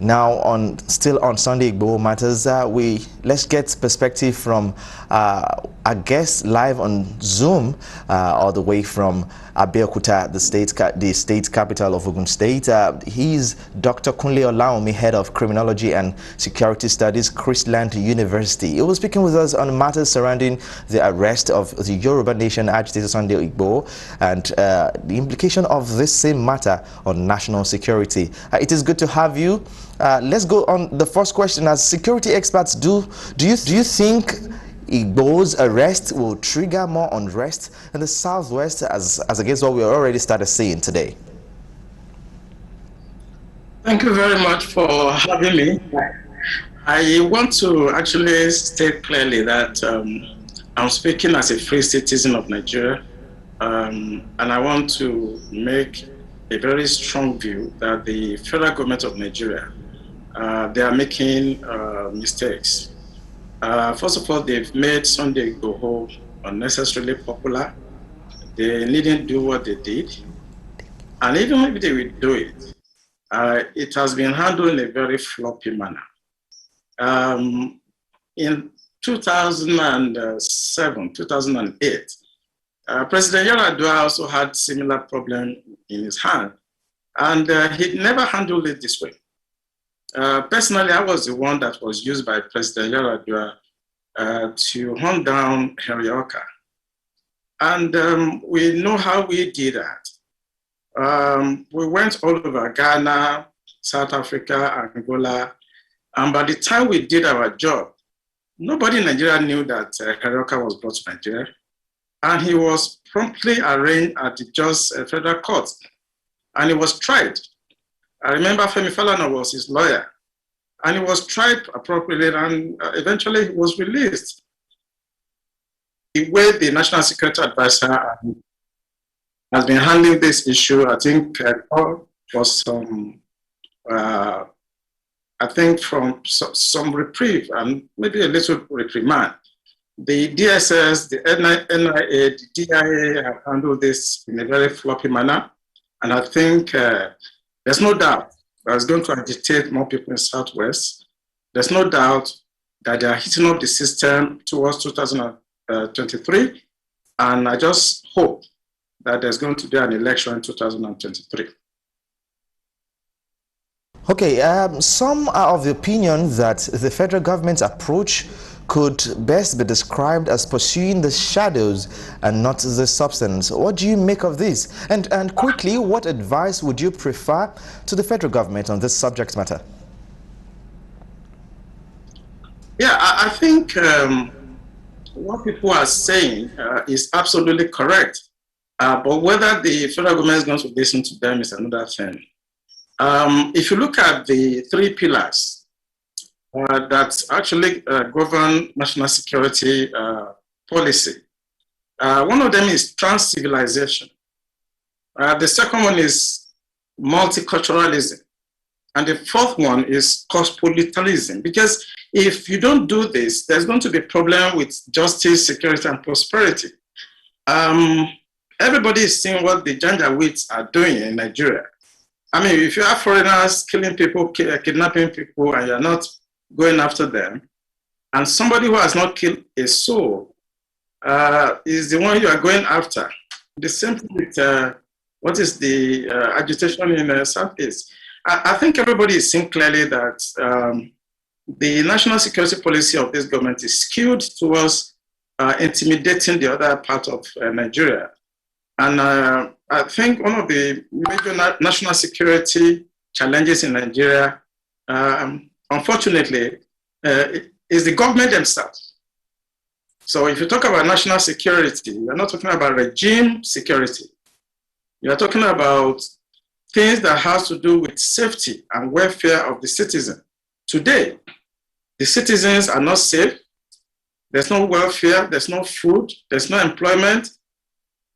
Now, still on Sunday Igboho Matters, let's get perspective from our guest live on Zoom, all the way from Abeokuta, the state capital of Ogun State. He's Dr. Kunle Olaomi, head of criminology and security studies, Christland University. He was speaking with us on matters surrounding the arrest of the Yoruba Nation agitator Sunday Igboho and the implication of this same matter on national security. It is good to have you. Let's go on the first question. As security experts, do you think Igboho's arrest will trigger more unrest in the southwest as against what we already started seeing today? Thank you very much for having me. I want to actually state clearly that I'm speaking as a free citizen of Nigeria, and I want to make a very strong view that the federal government of Nigeria, they are making mistakes. First of all, they've made Sunday Igboho unnecessarily popular. They needn't do what they did. And even if they will do it, it has been handled in a very floppy manner. In 2007, 2008, President Yar'Adua also had similar problem in his hand, and he never handled it this way. Personally, I was the one that was used by President Yar'Adua to hunt down Henry Oka. And we know how we did that. We went all over Ghana, South Africa, Angola, and by the time we did our job, nobody in Nigeria knew that Henry Oka was brought to Nigeria, and he was promptly arraigned at the Jos Federal Court, and he was tried. I remember Femi Falana was his lawyer, and he was tried appropriately, and eventually he was released. The way the National Security Advisor has been handling this issue, I think was I think from some reprieve and maybe a little reprimand. The DSS, the NIA, the DIA have handled this in a very floppy manner, and I think there's no doubt that it's going to agitate more people in Southwest. There's no doubt that they are heating up the system towards 2023, and I just hope that there's going to be an election in 2023. Okay, some are of the opinion that the federal government's approach could best be described as pursuing the shadows and not the substance. What do you make of this? And quickly, what advice would you prefer to the federal government on this subject matter? Yeah, I think what people are saying is absolutely correct. But whether the federal government is going to listen to them is another thing. If you look at the three pillars that actually govern national security policy, one of them is trans-civilization. The second one is multiculturalism. And the fourth one is cosmopolitanism. Because if you don't do this, there's going to be a problem with justice, security, and prosperity. Everybody is seeing what the Janjaweeds are doing in Nigeria. I mean, if you have foreigners killing people, kidnapping people, and you're not going after them, and somebody who has not killed a soul is the one you are going after. The same thing with what is the agitation in Southeast. I think everybody is seeing clearly that the national security policy of this government is skewed towards intimidating the other part of Nigeria. And I think one of the major national security challenges in Nigeria, unfortunately, is the government themselves. So if you talk about national security, you're not talking about regime security. You're talking about things that has to do with safety and welfare of the citizen. Today, the citizens are not safe. There's no welfare, there's no food, there's no employment.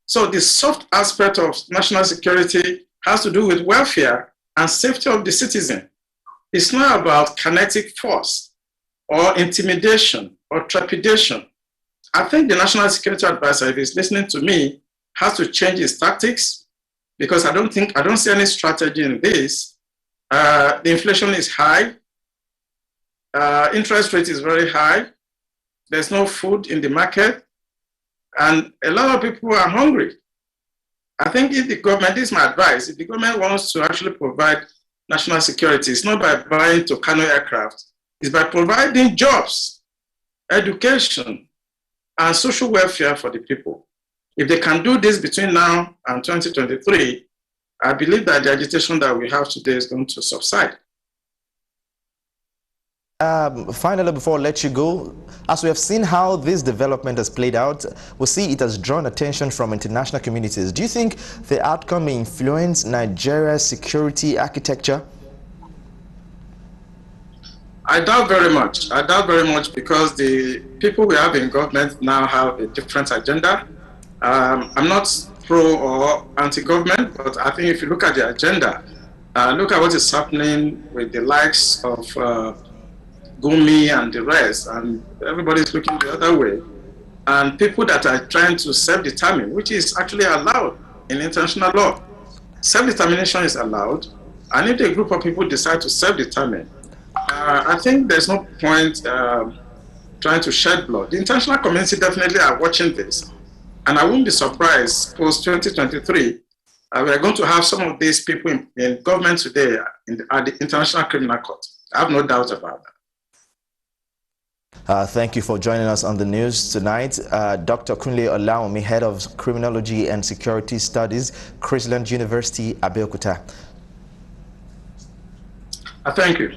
So the soft aspect of national security has to do with welfare and safety of the citizen. It's not about kinetic force or intimidation or trepidation. I think the National Security Advisor, if he's listening to me, has to change his tactics, because I don't see any strategy in this. The inflation is high. Interest rate is very high. There's no food in the market. And a lot of people are hungry. I think if the government, this is my advice, if the government wants to actually provide national security, it's not by buying Tucano aircraft, it's by providing jobs, education, and social welfare for the people. If they can do this between now and 2023, I believe that the agitation that we have today is going to subside. Finally, before I let you go, as we have seen how this development has played out, we see it has drawn attention from international communities. Do you think the outcome may influence Nigeria's security architecture? I doubt very much. I doubt very much because the people we have in government now have a different agenda. I'm not pro or anti-government, but I think if you look at the agenda, look at what is happening with the likes of Gumi and the rest, and everybody's looking the other way. And people that are trying to self-determine, which is actually allowed in international law. Self-determination is allowed, and if a group of people decide to self-determine, I think there's no point trying to shed blood. The international community definitely are watching this, and I wouldn't be surprised post-2023, we are going to have some of these people in government today at the International Criminal Court. I have no doubt about that. Thank you for joining us on the news tonight. Dr. Kunle Olaomi, Head of Criminology and Security Studies, Chrisland University, Abeokuta. Thank you.